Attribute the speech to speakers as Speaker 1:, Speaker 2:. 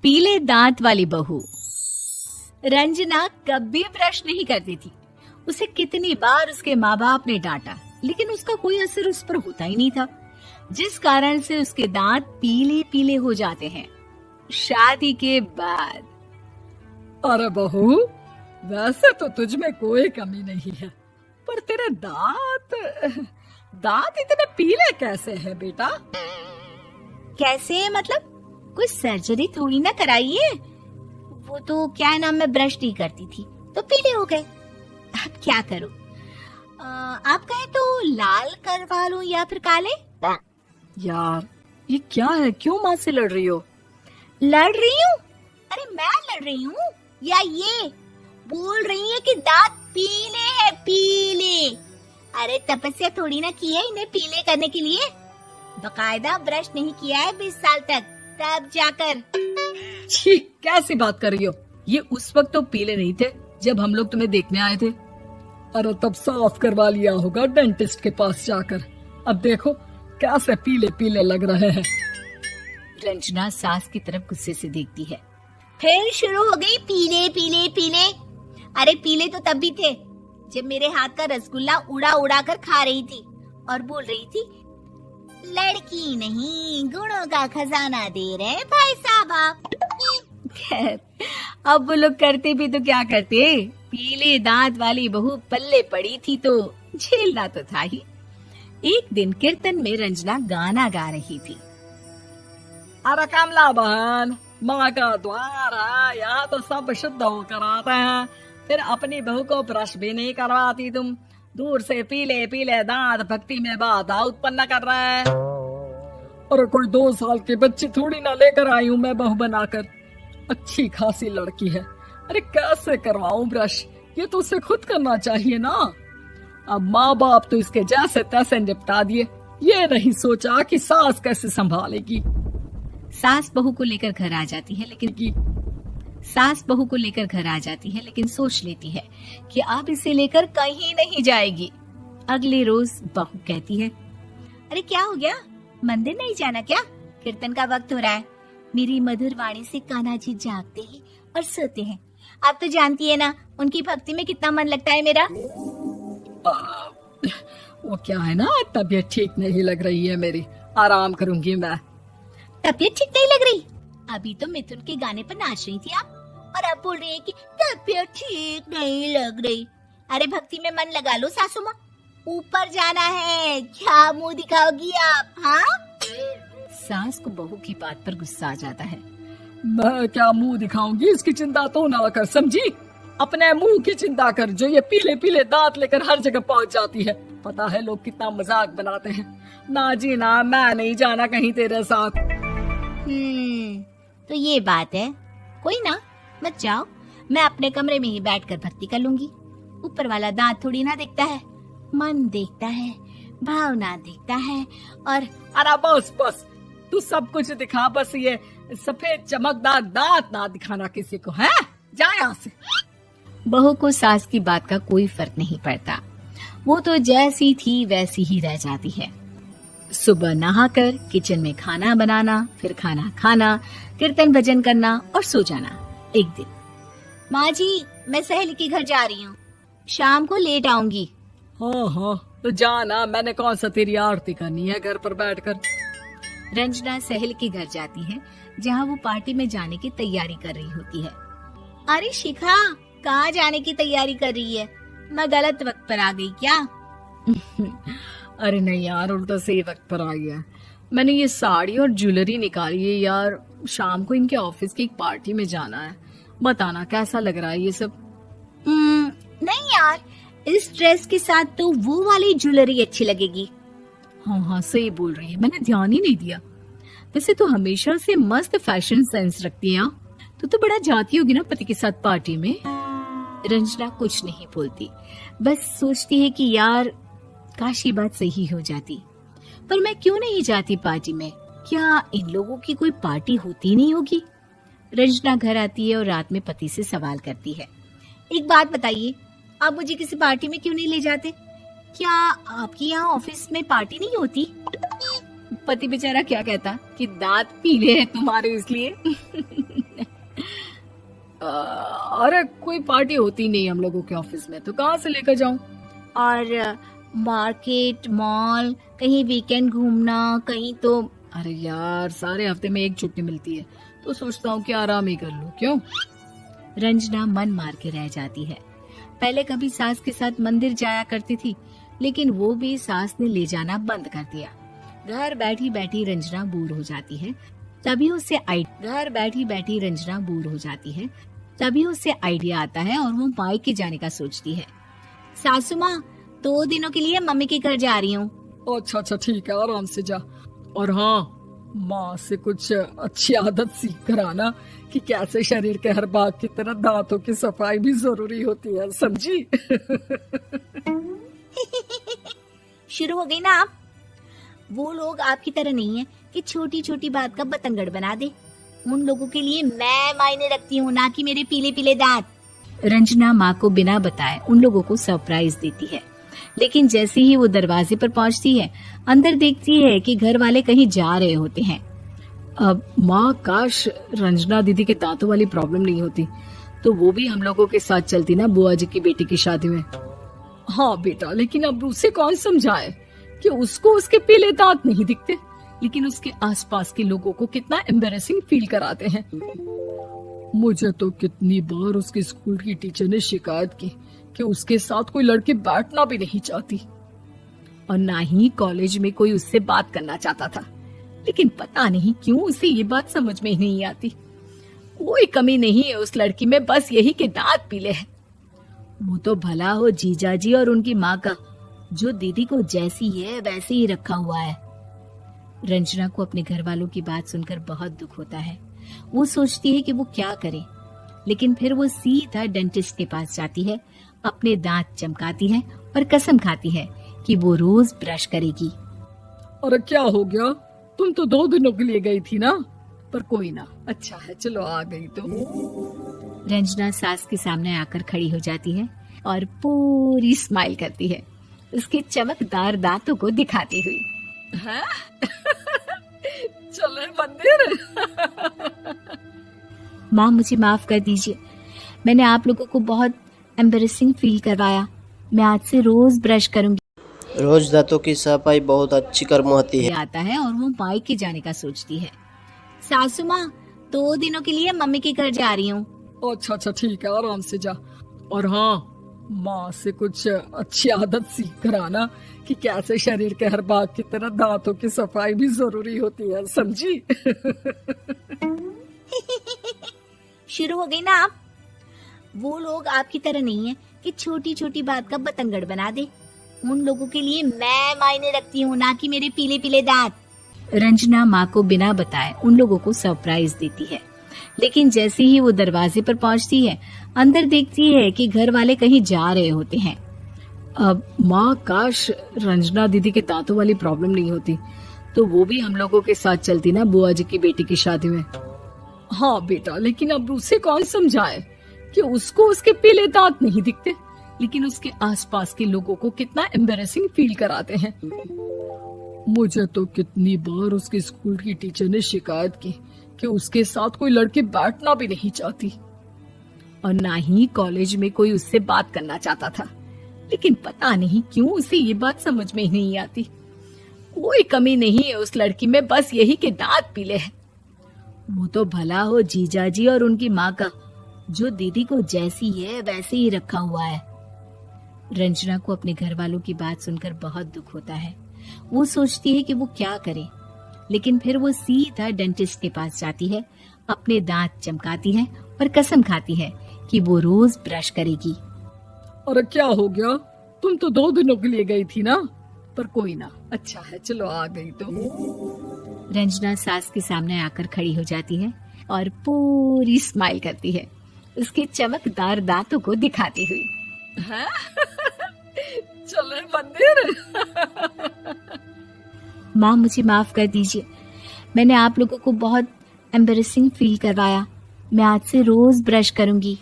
Speaker 1: पीले दांत वाली बहू। रंजना कभी ब्रश नहीं करती थी। उसे कितनी बार उसके माँ बाप ने डांटा, लेकिन उसका कोई असर उस पर होता ही नहीं था, जिस कारण से उसके दांत पीले पीले हो जाते हैं। शादी के बाद।
Speaker 2: अरे बहू, वैसे तो तुझ में कोई कमी नहीं है, पर तेरे दांत इतने पीले कैसे हैं बेटा?
Speaker 1: कैसे मतलब? कोई सर्जरी थोड़ी ना कराई है। वो तो क्या नाम, मैं ब्रश नहीं करती थी तो पीले हो गए। अब क्या करूं? आप कहें तो लाल करवा लूं या फिर काले?
Speaker 2: यार ये क्या है, क्यों माँ से लड़ रही हो?
Speaker 1: लड़ रही हूँ? अरे मैं लड़ रही हूँ या ये बोल रही है कि दांत पीले हैं, पीले। अरे तपस्या थोड़ी ना की है इन्हें पीले करने के लिए। बकायदा ब्रश नहीं किया है 20 साल तक, तब जाकर।
Speaker 2: छी, कैसी बात कर रही हो? ये उस वक्त तो पीले नहीं थे जब हम लोग तुम्हें देखने आए थे। अरे तब साफ करवा लिया होगा डेंटिस्ट के पास जाकर। अब देखो कैसे पीले पीले लग रहे हैं।
Speaker 1: रंजना सास की तरफ गुस्से से देखती है। फिर शुरू हो गई पीले पीले पीले। अरे पीले तो तब भी थे जब मेरे हाथ का रसगुल्ला उड़ा उड़ा कर खा रही थी और बोल रही थी, लड़की नहीं गुणों का खजाना दे रहे भाई साहब आप। खैर, अब वो लोग करते भी तो क्या करते, पीले दांत वाली बहू पल्ले पड़ी थी तो झेलना तो था ही। एक दिन कीर्तन में रंजना गाना गा रही थी।
Speaker 2: अरे कमला बहन, माँ का द्वार है, यहाँ तो सब शुद्ध होकर आते हैं, फिर अपनी बहू को ब्रश भी नहीं करवाती तुम। दूर से पीले पीले दांत भक्ति में बाधा उत्पन्न कर रहे हैं। अरे कोई 2 साल के बच्चे थोड़ी ना लेकर आई हूँ मैं बहू बनाकर। अच्छी खासी लड़की है, अरे कैसे करवाऊं ब्रश? ये तो उसे खुद करना चाहिए ना। अब माँ बाप तो इसके जैसे तैसे निपटा दिए, ये नहीं सोचा कि सास कैसे संभालेगी।
Speaker 1: सास बहू को लेकर घर आ जाती है, लेकिन सोच लेती है कि अब इसे लेकर कहीं नहीं जाएगी। अगले रोज बहू कहती है, अरे क्या हो गया, मंदिर नहीं जाना क्या? कीर्तन का वक्त हो रहा है। मेरी मधुर वाणी से कान्हा जी जागते हैं और सोते हैं। आप तो जानती है ना उनकी भक्ति में कितना मन लगता है मेरा।
Speaker 2: वो क्या है ना, तबीयत ठीक नहीं लग रही है मेरी, आराम करूंगी मैं।
Speaker 1: तबीयत ठीक नहीं लग रही? अभी तो मिथुन के गाने पर नाच रही थी आप, और अब बोल रही है कि तबीयत ठीक नहीं लग रही। अरे भक्ति में मन लगा लो सासू माँ, ऊपर जाना है, क्या मुंह दिखाओगी आप? हाँ? सास को बहू की बात पर गुस्सा आ जाता है।
Speaker 2: मैं क्या मुंह दिखाऊंगी, इसकी चिंता तो ना कर, समझी? अपने मुंह की चिंता कर, जो ये पीले पीले दांत लेकर हर जगह पहुंच जाती है। पता है लोग कितना मजाक बनाते हैं। ना जी ना, मैं नहीं जाना कहीं तेरे साथ।
Speaker 1: तो ये बात है। कोई ना, मत जाओ, मैं अपने कमरे में ही बैठकर भक्ति कर लूंगी। ऊपर वाला दांत थोड़ी ना देखता है, मन देखता है, भावना देखता है। और
Speaker 2: अरे बस, तू सब कुछ दिखा, बस ये सफेद चमकदार दांत ना दिखाना किसी को, है? जा यहाँ से।
Speaker 1: बहू को सास की बात का कोई फर्क नहीं पड़ता। वो तो जैसी थी वैसी ही रह जाती है। सुबह नहाकर किचन में खाना बनाना, फिर खाना खाना, कीर्तन भजन करना और सो जाना। एक दिन, माँ जी मैं सहेली के घर जा रही हूँ, शाम को लेट आऊंगी।
Speaker 2: हाँ, तो जाना, मैंने कौन सा तेरी आरती करनी है घर पर बैठकर।
Speaker 1: रंजना सहेली के घर जाती है, जहाँ वो पार्टी में जाने की तैयारी कर रही होती है। अरे शिखा, कहाँ जाने की तैयारी कर रही है? मैं गलत वक्त पर आ गई क्या?
Speaker 2: अरे नहीं यार, उल्टा सही वक्त पर आ गया। मैंने ये साड़ी और ज्वेलरी निकाली है यार, शाम को इनके ऑफिस की एक पार्टी में जाना है। बताना कैसा लग रहा है ये सब?
Speaker 1: नहीं यार, इस ड्रेस के साथ तो वो वाली ज्वेलरी अच्छी लगेगी।
Speaker 2: हाँ, सही बोल रही है, मैंने ध्यान ही नहीं दिया। वैसे तो हमेशा से मस्त फैशन सेंस रखती है। तो बड़ा जाती होगी ना पति के साथ पार्टी में।
Speaker 1: रंजना कुछ नहीं बोलती, बस सोचती है कि यार काश ये बात सही हो जाती। पर मैं क्यों नहीं जाती पार्टी में? क्या इन लोगों की कोई पार्टी होती नहीं होगी? रंजना घर आती है और रात में पति से सवाल करती है, एक बात बताइए, आप मुझे किसी पार्टी में क्यों नहीं ले जाते? क्या आपके यहाँ ऑफिस में पार्टी नहीं होती? पति बेचारा क्या कहता कि दांत पीले हैं तुम्हारे इसलिए।
Speaker 2: अरे कोई पार्टी होती नहीं हम लोगों के ऑफिस में, तो कहाँ से लेकर जाऊं?
Speaker 1: और मार्केट, मॉल, कहीं वीकेंड घूमना, कहीं तो।
Speaker 2: अरे यार, सारे हफ्ते में एक छुट्टी मिलती है, तो सोचता हूँ कि आराम ही कर लूं। क्यों?
Speaker 1: रंजना मन मार के रह जाती है। पहले कभी सास के साथ मंदिर जाया करती थी, लेकिन वो भी सास ने ले जाना बंद कर दिया। घर बैठी बैठी रंजना बोर हो जाती है। तभी उससे आइडिया आता है और वो मायके जाने का सोचती है। सासू माँ, 2 दिनों के लिए मम्मी के घर जा रही हूँ।
Speaker 2: अच्छा ठीक है, आराम से जा। और हाँ, माँ से कुछ अच्छी आदत सीख कर आना कि कैसे शरीर के हर भाग की तरह दांतों की सफाई भी जरूरी होती है, समझी?
Speaker 1: शुरू हो गई ना आप? वो लोग आपकी तरह नहीं है कि छोटी छोटी बात का बतंगड़ बना दे। उन लोगों के लिए मैं मायने रखती हूँ, ना कि मेरे पीले पीले दांत। रंजना माँ को बिना बताए उन लोगों को सरप्राइज देती है, लेकिन जैसे ही वो दरवाजे पर पहुँचती है, अंदर देखती है कि घर वाले कहीं जा रहे होते हैं।
Speaker 2: अब माँ, काश रंजना दीदी के दांतों वाली प्रॉब्लम नहीं होती, तो वो भी हम लोगों के साथ चलती ना बुआ जी की बेटी की शादी में। हाँ बेटा, लेकिन अब उसे कौन समझाए कि उसको उसके पीले दांत नहीं दिखते, लेकिन उसके आसपास के लोगों को कितना एम्बैरेसिंग फील कराते हैं। मुझे तो कितनी बार उसके स्कूल की टीचर ने शिकायत की कि उसके साथ कोई लड़की बैठना भी नहीं चाहती, और ना ही कॉलेज में कोई उससे बात करना चाहता था। लेकिन पता नहीं क्यों उसे ये बात समझ में ही नहीं आती। कोई कमी नहीं है उस लड़की में, बस यही कि दांत पीले हैं। वो तो भला हो जीजा जी और उनकी माँ का, जो दीदी को जैसी है वैसे ही रखा हुआ है। रंजना को अपने घर वालों की बात सुनकर बहुत दुख होता है। वो सोचती है कि वो क्या करे, लेकिन फिर वो सीधा डेंटिस्ट के पास जाती है, अपने दांत चमकाती है और कसम खाती है कि वो रोज ब्रश करेगी।
Speaker 3: अरे क्या हो गया? तुम तो 2 दिनों के लिए गई थी ना? पर कोई ना, अच्छा है, चलो आ गई तो।
Speaker 1: रंजना सास के सामने आकर खड़ी हो जाती है और पूरी स्माइल करती है, उसके चमकदार दांतों को दिखाती हुई।
Speaker 3: हैं? चले मंदिर।
Speaker 1: माँ, मुझे माफ कर दीजिए, मैंने आप लोगों को बहुत एम्बैरेसिंग फील करवाया। मैं आज से रोज ब्रश करूंगी।
Speaker 4: रोज दांतों की सफाई बहुत अच्छी कर्म होती है।
Speaker 1: आता है और वो मायके जाने का सोचती है। सासू माँ, 2 दिनों के लिए मम्मी के घर जा रही हूँ।
Speaker 3: अच्छा ठीक है, आराम से जा। और हाँ, माँ से कुछ अच्छी आदत सीख कर आना कि कैसे शरीर के हर भाग की तरह दांतों की सफाई भी जरूरी होती है, समझी?
Speaker 1: शुरू हो गई ना आप? वो लोग आपकी तरह नहीं है कि छोटी छोटी बात का बतंगड़ बना दे। उन लोगों के लिए मैं मायने रखती हूँ, ना कि मेरे पीले पीले दांत। रंजना माँ को बिना बताए उन लोगों को सरप्राइज देती है, लेकिन जैसे ही वो दरवाजे पर पहुँचती है, अंदर देखती है कि घर वाले कहीं जा रहे होते हैं।
Speaker 2: अब माँ, काश रंजना दीदी के दांतों वाली प्रॉब्लम नहीं होती, तो वो भी हम लोगों के साथ चलती ना बुआ जी की बेटी की शादी में।
Speaker 3: हाँ बेटा, लेकिन अब उसे कौन समझाए कि उसको उसके पीले दांत नहीं दिखते, लेकिन उसके आसपास के लोगों को कितना एम्बैरेसिंग फील कराते हैं। मुझे तो कितनी बार उसके स्कूल की टीचर ने शिकायत की कि उसके साथ कोई लड़की बैठना भी नहीं चाहती,
Speaker 2: और ना ही कॉलेज में कोई उससे बात करना चाहता था। लेकिन पता नहीं क्यों उसे ये बात समझ में ही नहीं आती। कोई कमी नहीं है उस लड़की में, बस यही कि दांत पीले हैं। वो तो भला हो जीजा जी और उनकी माँ का, जो दीदी को जैसी है वैसे ही रखा हुआ है। रंजना को अपने घर वालों की बात सुनकर बहुत दुख होता है। वो सोचती है कि वो क्या करे, लेकिन फिर वो सीधा डेंटिस्ट के पास जाती है, अपने दांत चमकाती है और कसम खाती है कि वो रोज ब्रश करेगी।
Speaker 3: अरे क्या हो गया? तुम तो 2 दिनों के लिए गई थी ना? पर कोई ना, अच्छा है, चलो आ गई तो।
Speaker 1: रंजना सास के सामने आकर खड़ी हो जाती है और पूरी स्माइल करती है, उसके चमकदार दांतों को दिखाती हुई।
Speaker 3: हैं? चले मंदिर।
Speaker 1: माँ, मुझे माफ कर दीजिए, मैंने आप लोगों को बहुत एम्बैरेसिंग फील करवाया। मैं आज से रोज ब्रश करूंगी।